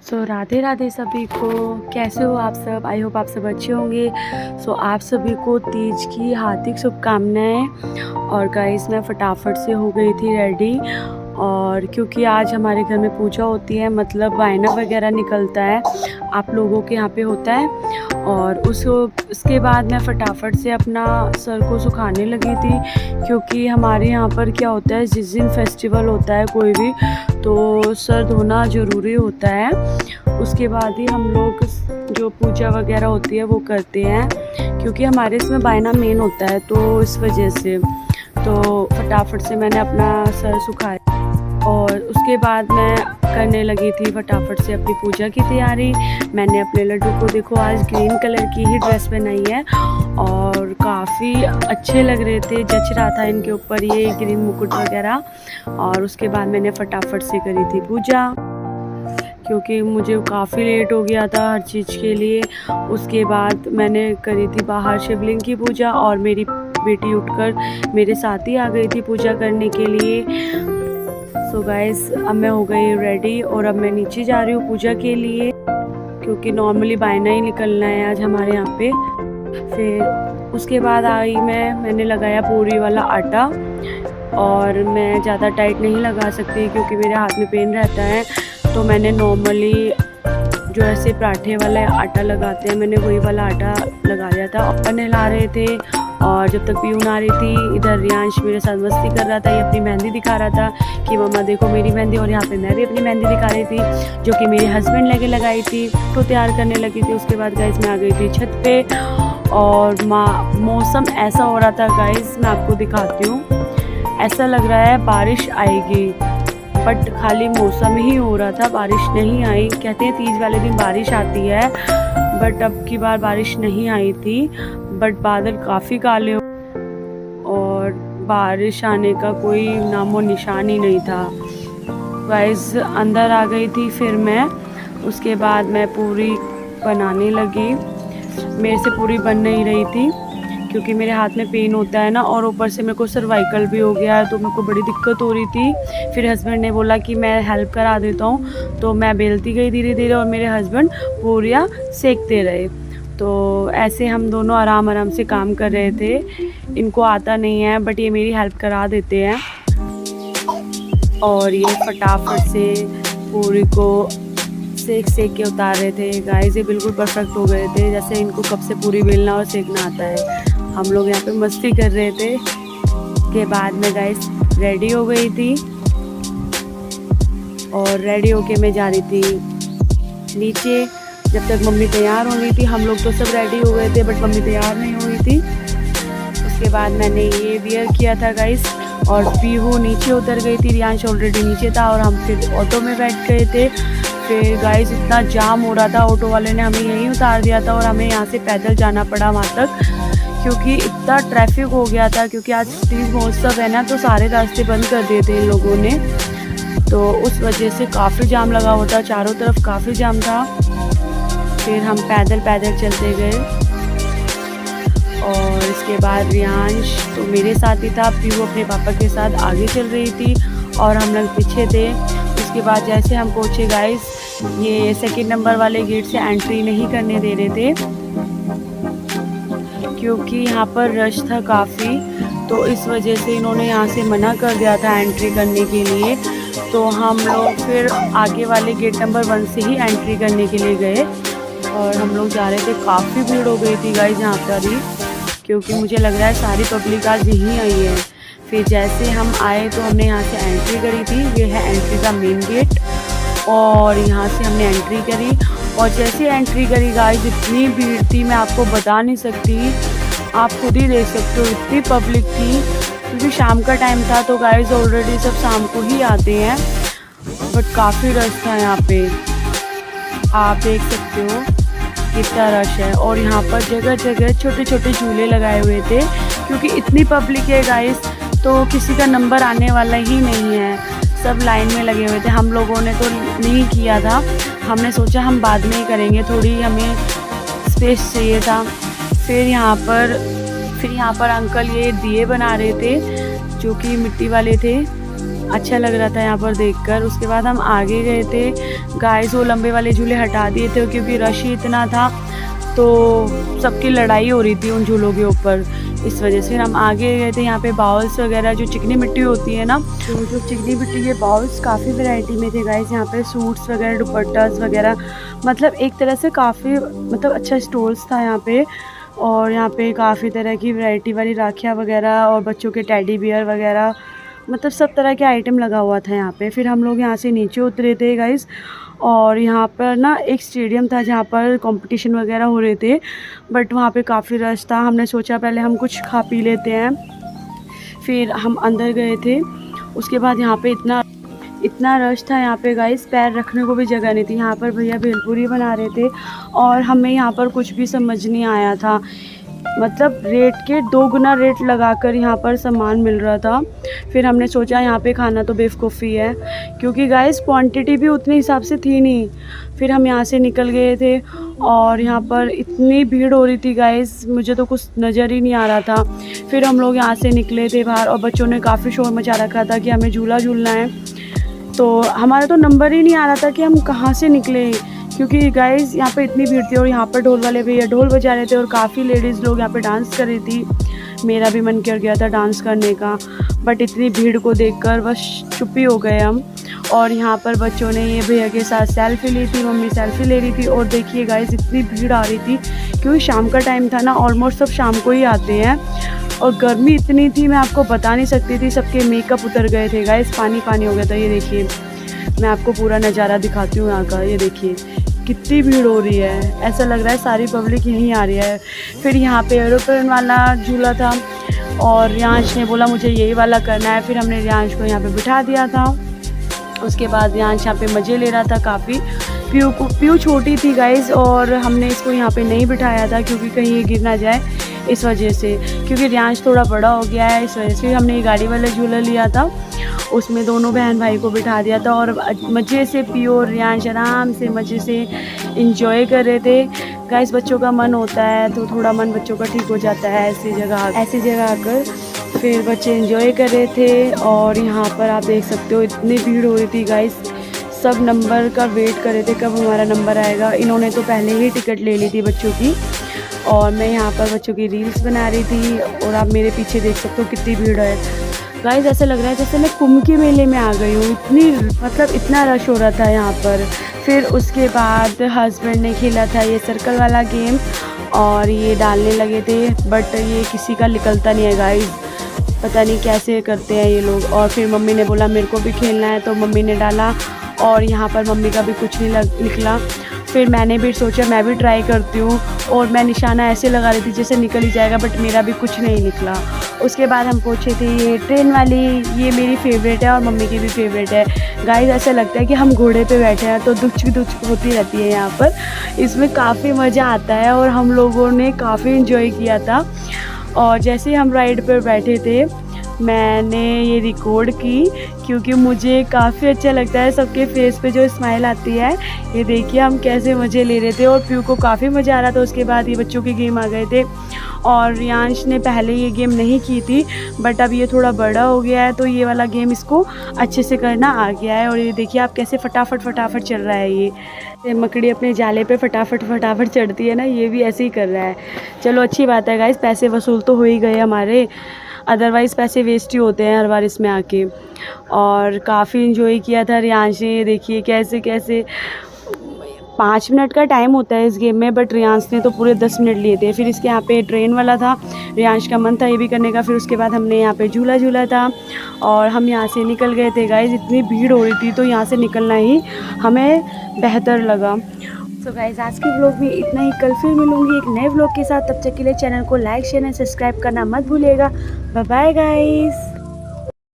राधे राधे सभी को। कैसे हो आप सब? आई होप आप सब अच्छे होंगे। आप सभी को तीज की हार्दिक शुभकामनाएं। और गाइस मैं फटाफट से हो गई थी रेडी, और क्योंकि आज हमारे घर में पूजा होती है, मतलब वायना वगैरह निकलता है, आप लोगों के यहाँ पे होता है। और उसके बाद मैं फटाफट से अपना सर को सुखाने लगी थी, क्योंकि हमारे यहाँ पर क्या होता है, जिस दिन फेस्टिवल होता है कोई भी, तो सर धोना ज़रूरी होता है। उसके बाद ही हम लोग जो पूजा वगैरह होती है वो करते हैं, क्योंकि हमारे इसमें बायना मेन होता है, तो इस वजह से तो फटाफट से मैंने अपना सर सुखाया। और उसके बाद मैं करने लगी थी फटाफट से अपनी पूजा की तैयारी। मैंने अपने लड्डू को देखो आज ग्रीन कलर की ही ड्रेस पहनाई है, और काफ़ी अच्छे लग रहे थे, जच रहा था इनके ऊपर ये ग्रीन मुकुट वगैरह। और उसके बाद मैंने फटाफट से करी थी पूजा, क्योंकि मुझे काफ़ी लेट हो गया था हर चीज़ के लिए। उसके बाद मैंने करी थी बाहर शिवलिंग की पूजा, और मेरी बेटी उठकर मेरे साथ ही आ गई थी पूजा करने के लिए। गाइस अब मैं हो गई रेडी, और अब मैं नीचे जा रही हूँ पूजा के लिए, क्योंकि नॉर्मली बायना ही निकलना है आज हमारे यहाँ पे। फिर उसके बाद आई मैंने लगाया पूरी वाला आटा, और मैं ज़्यादा टाइट नहीं लगा सकती क्योंकि मेरे हाथ में पेन रहता है, तो मैंने नॉर्मली जो ऐसे पराठे वाला आटा लगाते हैं, मैंने वही वाला आटा लगा दिया था। और नहला रहे थे, और जब तक पीयून आ रही थी, इधर रियांश मेरे साथ मस्ती कर रहा था, ये अपनी मेहंदी दिखा रहा था कि मम्मा देखो मेरी मेहंदी। और यहाँ पे मैं भी अपनी मेहंदी दिखा रही थी, जो कि मेरे हस्बैंड लेके लगाई थी, तो तैयार करने लगी थी। उसके बाद गाइस मैं आ गई थी छत पे, और मौसम ऐसा हो रहा था गाइस, मैं आपको दिखाती हूँ। ऐसा लग रहा है बारिश आएगी, बट खाली मौसम ही हो रहा था, बारिश नहीं आई। कहते हैं तीज वाले दिन बारिश आती है, बट अब की बार बारिश नहीं आई थी। बट बादल काफ़ी काले, और बारिश आने का कोई नामो निशान ही नहीं था। गाइस अंदर आ गई थी फिर मैं। उसके बाद मैं पूरी बनाने लगी। मेरे से पूरी बन नहीं रही थी, क्योंकि मेरे हाथ में पेन होता है ना, और ऊपर से मेरे को सर्वाइकल भी हो गया है, तो मेरे को बड़ी दिक्कत हो रही थी। फिर हस्बैंड ने बोला कि मैं हेल्प करा देता हूँ, तो मैं बेलती गई धीरे धीरे, और मेरे हस्बैंड पूरियाँ सेकते रहे। तो ऐसे हम दोनों आराम आराम से काम कर रहे थे। इनको आता नहीं है, बट ये मेरी हेल्प करा देते हैं। और ये फटाफट से पूरी को सेक के उतार रहे थे। गाइस ये बिल्कुल परफेक्ट हो गए थे, जैसे इनको कब से पूरी बेलना और सेकना आता है। हम लोग यहाँ पे मस्ती कर रहे थे। के बाद में गाइस रेडी हो गई थी, और रेडी होके मैं जा रही थी नीचे। जब तक मम्मी तैयार हो रही थी, हम लोग तो सब रेडी हो गए थे, बट मम्मी तैयार नहीं हुई थी। उसके बाद मैंने ये वियर किया था गाइस, और पीहू नीचे उतर गई थी, रियांश ऑलरेडी नीचे था, और हम फिर ऑटो में बैठ गए थे। फिर गाइस इतना जाम हो रहा था, ऑटो वाले ने हमें यहीं उतार दिया था, और हमें यहाँ से पैदल जाना पड़ा वहाँ तक, क्योंकि इतना ट्रैफिक हो गया था। क्योंकि आज तीज महोत्सव है ना, तो सारे रास्ते बंद कर दिए थे इन लोगों ने, तो उस वजह से काफ़ी जाम लगा हुआ था, चारों तरफ काफ़ी जाम था। फिर हम पैदल चलते गए, और इसके बाद रियांश तो मेरे साथ ही था, फिर वो अपने पापा के साथ आगे चल रही थी, और हम लोग पीछे थे। उसके बाद जैसे हम पहुँचे गाइस, ये सेकंड नंबर वाले गेट से एंट्री नहीं करने दे रहे थे, क्योंकि यहाँ पर रश था काफ़ी, तो इस वजह से इन्होंने यहाँ से मना कर दिया था एंट्री करने के लिए। तो हम लोग फिर आगे वाले गेट नंबर 1 से ही एंट्री करने के लिए गए, और हम लोग जा रहे थे। काफ़ी भीड़ हो गई थी गाइस यहाँ पर ही, क्योंकि मुझे लग रहा है सारी पब्लिक आज यहीं आई है। फिर जैसे हम आए तो हमने यहाँ से एंट्री करी थी, ये है एंट्री का मेन गेट, और यहाँ से हमने एंट्री करी। और जैसे एंट्री करी गाइस, इतनी भीड़ थी मैं आपको बता नहीं सकती, आप खुद ही देख सकते हो, इतनी पब्लिक थी। क्योंकि शाम का टाइम था, तो गाइस ऑलरेडी सब शाम को ही आते हैं, बट काफ़ी रश था यहाँ पे, आप देख सकते हो कितना रश है। और यहाँ पर जगह जगह छोटे छोटे झूले लगाए हुए थे, क्योंकि इतनी पब्लिक है गाइस, तो किसी का नंबर आने वाला ही नहीं है, सब लाइन में लगे हुए थे। हम लोगों ने तो नहीं किया था, हमने सोचा हम बाद में ही करेंगे, थोड़ी हमें स्पेस चाहिए था। फिर यहाँ पर अंकल ये दिए बना रहे थे, जो कि मिट्टी वाले थे, अच्छा लग रहा था यहाँ पर देखकर। उसके बाद हम आगे गए थे। गाइस वो लंबे वाले झूले हटा दिए थे क्योंकि रश ही इतना था, तो सबकी लड़ाई हो रही थी उन झूलों के ऊपर, इस वजह से। फिर हम आगे गए थे। यहाँ पे बाउल्स वगैरह जो चिकनी मिट्टी होती है ना, तो जो चिकनी मिट्टी के बाउल्स काफ़ी वैरायटी में थे गाइस। यहाँ पे सूट्स वगैरह, दुपट्टास वगैरह, मतलब एक तरह से काफ़ी मतलब अच्छा स्टॉल्स था यहाँ पे। और यहाँ पे काफ़ी तरह की वैरायटी वाली राखियाँ वगैरह और बच्चों के टेडी बियर वगैरह, मतलब सब तरह के आइटम लगा हुआ था यहाँ पे। फिर हम लोग यहाँ से नीचे उतरे थे गाइस, और यहाँ पर ना एक स्टेडियम था जहाँ पर कंपटीशन वगैरह हो रहे थे, बट वहाँ पे काफ़ी रश था। हमने सोचा पहले हम कुछ खा पी लेते हैं, फिर हम अंदर गए थे। उसके बाद यहाँ पे इतना रश था यहाँ पे गाइस, पैर रखने को भी जगह नहीं थी। यहाँ पर भैया भेलपूरी बना रहे थे और हमें यहाँ पर कुछ भी समझ नहीं आया था, मतलब रेट के 2 गुना रेट लगाकर यहाँ पर सामान मिल रहा था। फिर हमने सोचा यहाँ पे खाना तो बेवकूफ़ी है, क्योंकि गाइस क्वांटिटी भी उतने हिसाब से थी नहीं। फिर हम यहाँ से निकल गए थे और यहाँ पर इतनी भीड़ हो रही थी गाइस, मुझे तो कुछ नज़र ही नहीं आ रहा था। फिर हम लोग यहाँ से निकले थे बाहर और बच्चों ने काफ़ी शोर मचा रखा था कि हमें झूला झूलना है, तो हमारा तो नंबर ही नहीं आ रहा था कि हम कहाँ से निकले, क्योंकि गाइस यहाँ पे इतनी भीड़ थी। और यहाँ पर ढोल वाले भैया ढोल बजा रहे थे और काफ़ी लेडीज़ लोग यहाँ पे डांस कर रही थी। मेरा भी मन कर गया था डांस करने का, बट इतनी भीड़ को देखकर बस चुप ही हो गए हम। और यहाँ पर बच्चों ने ये भैया के साथ सेल्फी ली थी, मम्मी सेल्फी ले रही थी। और देखिए गाइस इतनी भीड़ आ रही थी, क्योंकि शाम का टाइम था ना, ऑलमोस्ट सब शाम को ही आते हैं। और गर्मी इतनी थी मैं आपको बता नहीं सकती थी, सबके मेकअप उतर गए थे गाइस, पानी पानी हो गया था। ये देखिए, मैं आपको पूरा नज़ारा दिखाती हूँ यहाँ का। ये देखिए कितनी भीड़ हो रही है, ऐसा लग रहा है सारी पब्लिक यहीं आ रही है। फिर यहाँ पे एरोप्लेन वाला झूला था और रियांश ने बोला मुझे यही वाला करना है। फिर हमने रियांश को यहाँ पे बिठा दिया था। उसके बाद रियांश यहाँ पे मज़े ले रहा था काफ़ी। पीयू छोटी थी गाइस, और हमने इसको यहाँ पे नहीं बिठाया था क्योंकि कहीं ये गिर ना जाए, इस वजह से। क्योंकि रियांश थोड़ा बड़ा हो गया है, इस वजह से हमने ये गाड़ी वाला झूला लिया था, उसमें दोनों बहन भाई को बिठा दिया था। और मज़े से पीयू और रियांश आराम से मज़े से इंजॉय कर रहे थे। गाइस बच्चों का मन होता है तो थोड़ा मन बच्चों का ठीक हो जाता है ऐसी जगह आकर। फिर बच्चे इंजॉय कर रहे थे। और यहाँ पर आप देख सकते हो इतनी भीड़ हो रही थी गाइस, सब नंबर का वेट कर रहे थे कब हमारा नंबर आएगा। इन्होंने तो पहले ही टिकट ले ली थी बच्चों की, और मैं यहाँ पर बच्चों की रील्स बना रही थी। और आप मेरे पीछे देख सकते हो कितनी भीड़ है गाइस, ऐसा लग रहा है जैसे मैं कुंभ के मेले में आ गई हूँ, इतना रश हो रहा था यहाँ पर। फिर उसके बाद हस्बैंड ने खेला था ये सर्कल वाला गेम, और ये डालने लगे थे, बट ये किसी का निकलता नहीं है गाइस, पता नहीं कैसे करते हैं ये लोग। और फिर मम्मी ने बोला मेरे को भी खेलना है, तो मम्मी ने डाला, और यहाँ पर मम्मी का भी कुछ नहीं निकला। फिर मैंने भी सोचा मैं भी ट्राई करती हूँ, और मैं निशाना ऐसे लगा रही थी जैसे निकल ही जाएगा, बट मेरा भी कुछ नहीं निकला। उसके बाद हम पूछे थे ये ट्रेन वाली, ये मेरी फेवरेट है और मम्मी की भी फेवरेट है गाइस। ऐसा लगता है कि हम घोड़े पे बैठे हैं, तो दुच होती रहती है यहाँ पर। इसमें काफ़ी मज़ा आता है और हम लोगों ने काफ़ी इन्जॉय किया था। और जैसे हम राइड पर बैठे थे मैंने ये रिकॉर्ड की, क्योंकि मुझे काफ़ी अच्छा लगता है सबके फेस पे जो स्माइल आती है। ये देखिए हम कैसे मज़े ले रहे थे, और पीयू को काफ़ी मज़ा आ रहा था। उसके बाद ये बच्चों के गेम आ गए थे, और रियांश ने पहले ये गेम नहीं की थी, बट अब ये थोड़ा बड़ा हो गया है तो ये वाला गेम इसको अच्छे से करना आ गया है। और ये देखिए आप कैसे फटाफट चल रहा है। ये मकड़ी अपने जाले पे फटाफट चढ़ती है ना, ये भी ऐसे ही कर रहा है। चलो अच्छी बात है गाइस, पैसे वसूल तो हो ही गए हमारे, अदरवाइज़ पैसे वेस्ट ही होते हैं हर बार इसमें आके। और काफ़ी इन्जॉय किया था रियांश ने। ये देखिए कैसे 5 मिनट का टाइम होता है इस गेम में, बट रियांश ने तो पूरे 10 मिनट लिए थे। फिर इसके यहाँ पे ट्रेन वाला था, रियांश का मन था ये भी करने का। फिर उसके बाद हमने यहाँ पे झूला झूला था, और हम यहाँ से निकल गए थे गाइस। इतनी भीड़ हो रही थी तो यहाँ से निकलना ही हमें बेहतर लगा। तो गाइस आज के व्लॉग में इतना ही। कल फिर मिलूंगी एक नए व्लॉग के साथ, तब तक के लिए चैनल को लाइक शेयर एंड सब्सक्राइब करना मत भूलिएगा। Bye bye guys.